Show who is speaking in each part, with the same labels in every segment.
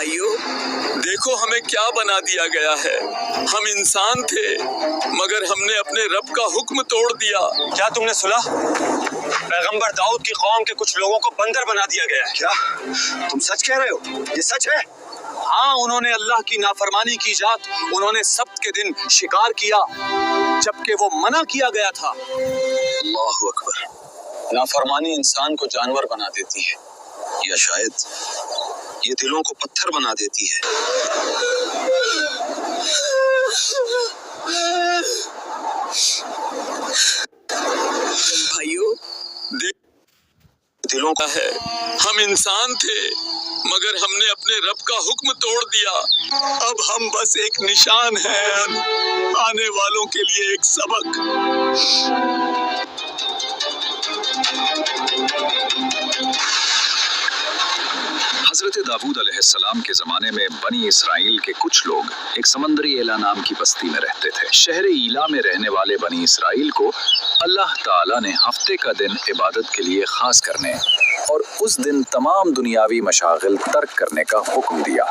Speaker 1: بھائیو دیکھو ہمیں کیا بنا دیا گیا ہے. ہم انسان تھے مگر ہم نے اپنے رب کا حکم توڑ دیا.
Speaker 2: کیا تم نے سنا؟ پیغمبر داؤد کی قوم کے کچھ لوگوں کو بندر بنا دیا گیا ہے.
Speaker 3: کیا تم سچ کہہ رہے ہو؟ یہ سچ ہے؟
Speaker 2: ہاں، انہوں نے اللہ کی نافرمانی کی جات انہوں نے سبت کے دن شکار کیا جبکہ وہ منع کیا گیا تھا.
Speaker 3: اللہ اکبر.
Speaker 2: نافرمانی انسان کو جانور بنا دیتی ہے،
Speaker 3: یا شاید یہ دلوں کو پتھر بنا دیتی ہے.
Speaker 1: بھائیو
Speaker 3: دلوں کا
Speaker 1: ہے ہم انسان تھے مگر ہم نے اپنے رب کا حکم توڑ دیا. اب ہم بس ایک نشان ہیں، آنے والوں کے لیے ایک سبق.
Speaker 4: حضرت داؤد علیہ السلام کے زمانے میں بنی اسرائیل کے کچھ لوگ ایک سمندری ایلا نام کی بستی میں رہتے تھے. شہر ایلا میں رہنے والے بنی اسرائیل کو اللہ تعالیٰ نے ہفتے کا دن عبادت کے لیے خاص کرنے اور اس دن تمام دنیاوی مشاغل ترک کرنے کا حکم دیا.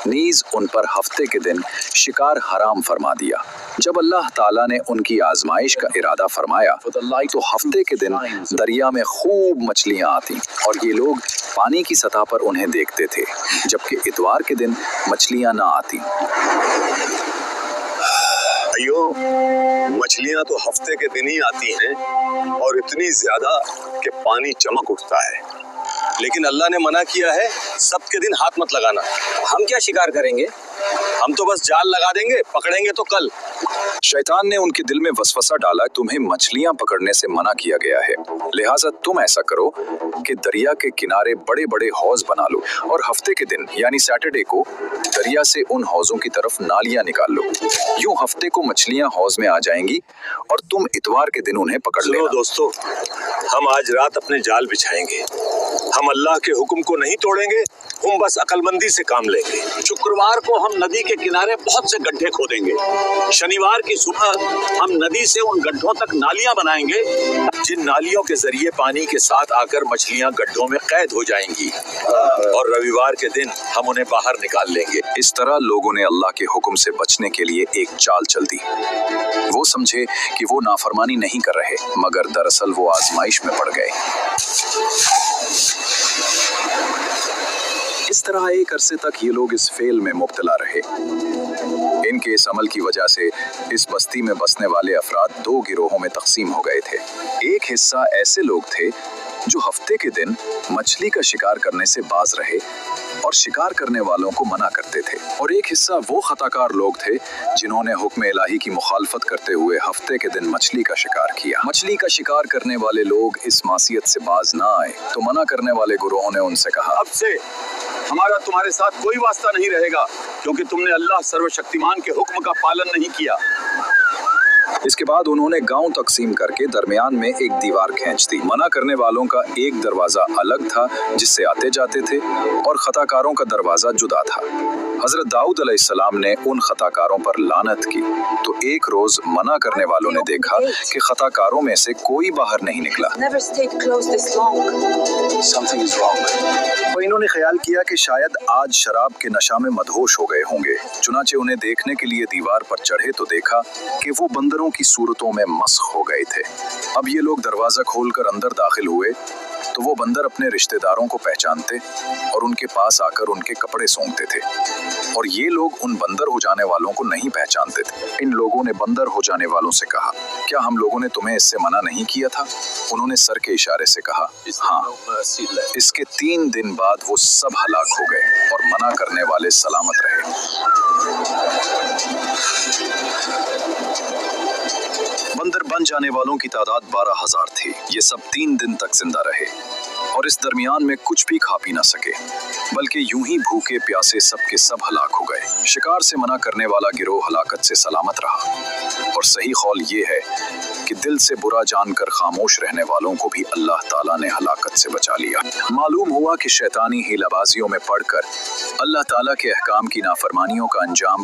Speaker 4: نیز ان پر ہفتے کے دن شکار حرام فرما دیا. جب اللہ تعالیٰ نے ان کی آزمائش کا ارادہ فرمایا تو ہفتے کے دن دریا میں خوب مچھلیاں آتی اور یہ لوگ پانی کی سطح پر انہیں دیکھتے تھے، جبکہ اتوار کے دن مچھلیاں نہ آتی.
Speaker 3: ایو مچھلیاں تو ہفتے کے دن ہی آتی ہیں اور اتنی زیادہ کہ پانی چمک اٹھتا ہے، لیکن اللہ نے منع کیا ہے سب کے دن ہاتھ مت لگانا.
Speaker 2: ہم کیا شکار کریں گے؟
Speaker 3: ہم تو بس جال لگا دیں گے، پکڑیں گے تو کل.
Speaker 4: شیطان نے ان کے دل میں وسوسہ ڈالا، تمہیں مچھلیاں پکڑنے سے منع کیا گیا ہے، لہٰذا تم ایسا کرو کہ دریا کے کنارے بڑے بڑے حوض بنا لو اور ہفتے کے دن یعنی سیٹرڈے کو دریا سے ان حوضوں کی طرف نالیاں نکال لو. یوں ہفتے کو مچھلیاں حوض میں آ جائیں گی اور تم اتوار کے دن انہیں پکڑ لینا.
Speaker 3: دوستو، ہم آج رات اپنے جال بچھائیں گے. ہم اللہ کے حکم کو نہیں توڑیں گے، ہم بس عقل مندی سے کام لیں گے.
Speaker 2: شکروار کو ہم ندی کے کنارے بہت سے گڈھے کھودیں گے. شنیوار کی صبح ہم ندی سے ان گڈھوں تک نالیاں بنائیں گے
Speaker 3: جن نالیوں کے ذریعے پانی کے ساتھ آ کر مچھلیاں گڈھوں میں قید ہو جائیں گی، اور رویوار کے دن ہم انہیں باہر نکال لیں گے.
Speaker 4: اس طرح لوگوں نے اللہ کے حکم سے بچنے کے لیے ایک چال چل دی. وہ سمجھے کہ وہ نافرمانی نہیں کر رہے، مگر دراصل وہ آزمائش میں پڑ گئے. اس طرح ایک عرصے تک یہ لوگ اس فعل میں مبتلا رہے. ان کے اس عمل کی وجہ سے اس بستی میں بسنے والے افراد دو گروہوں میں تقسیم ہو گئے تھے. ایک حصہ ایسے لوگ تھے جو ہفتے کے دن مچھلی کا شکار کرنے سے باز رہے اور شکار کرنے والوں کو منع کرتے تھے، اور ایک حصہ وہ خطا کار لوگ تھے جنہوں نے حکم الہی کی مخالفت کرتے ہوئے ہفتے کے دن مچھلی کا شکار کیا. مچھلی کا شکار کرنے والے لوگ اس معصیت سے باز نہ آئے تو منع کرنے والے گروہوں نے ان سے کہا،
Speaker 3: اب سے ہمارا تمہارے ساتھ کوئی واسطہ نہیں رہے گا، کیونکہ تم نے اللہ سرو شکتیمان کے حکم کا پالن نہیں کیا.
Speaker 4: اس کے بعد انہوں نے گاؤں تقسیم کر کے درمیان میں ایک دیوار کھینچ دی. منع کرنے والوں کا ایک دروازہ الگ تھا جس سے آتے جاتے تھے، اور خطا کاروں کا دروازہ جدا تھا. حضرت داؤد علیہ السلام نے ان خطا کاروں پر لعنت کی تو ایک روز منع کرنے والوں نے دیکھا کہ خطا کاروں میں سے کوئی باہر نہیں نکلا. تو انہوں نے خیال کیا کہ شاید آج شراب کے نشہ میں مدہوش ہو گئے ہوں گے. چنانچہ انہیں دیکھنے کے لیے دیوار پر چڑھے تو دیکھا کہ وہ بندروں کی صورتوں میں مسخ ہو گئے تھے. اب یہ لوگ دروازہ کھول کر اندر داخل ہوئے تو وہ بندر اپنے رشتہ داروں کو پہچانتے اور ان کے پاس آ کر ان کے کپڑے سونگتے تھے، اور یہ لوگ ان بندر ہو جانے والوں کو نہیں پہچانتے تھے. ان لوگوں نے بندر ہو جانے والوں سے کہا، کیا ہم لوگوں نے تمہیں اس سے منع نہیں کیا تھا؟ انہوں نے سر کے اشارے سے کہا، ہاں. اس کے 3 دن بعد وہ سب ہلاک ہو گئے اور منع کرنے والے سلامت رہے. بندر بن جانے والوں کی تعداد 12,000 تھی. یہ سب 3 دن تک زندہ رہے اور اس درمیان میں کچھ بھی کھا پی نہ سکے، بلکہ یوں ہی بھوکے پیاسے سب کے سب ہلاک ہو گئے. شکار سے منع کرنے والا گروہ ہلاکت سے سلامت رہا، اور صحیح قول یہ ہے کہ دل سے برا جان کر خاموش رہنے والوں کو بھی اللہ تعالیٰ نے ہلاکت سے بچا لیا. معلوم ہوا کہ شیطانی ہیلہ بازیوں میں پڑ کر اللہ تعالیٰ کے احکام کی نافرمانیوں کا انجام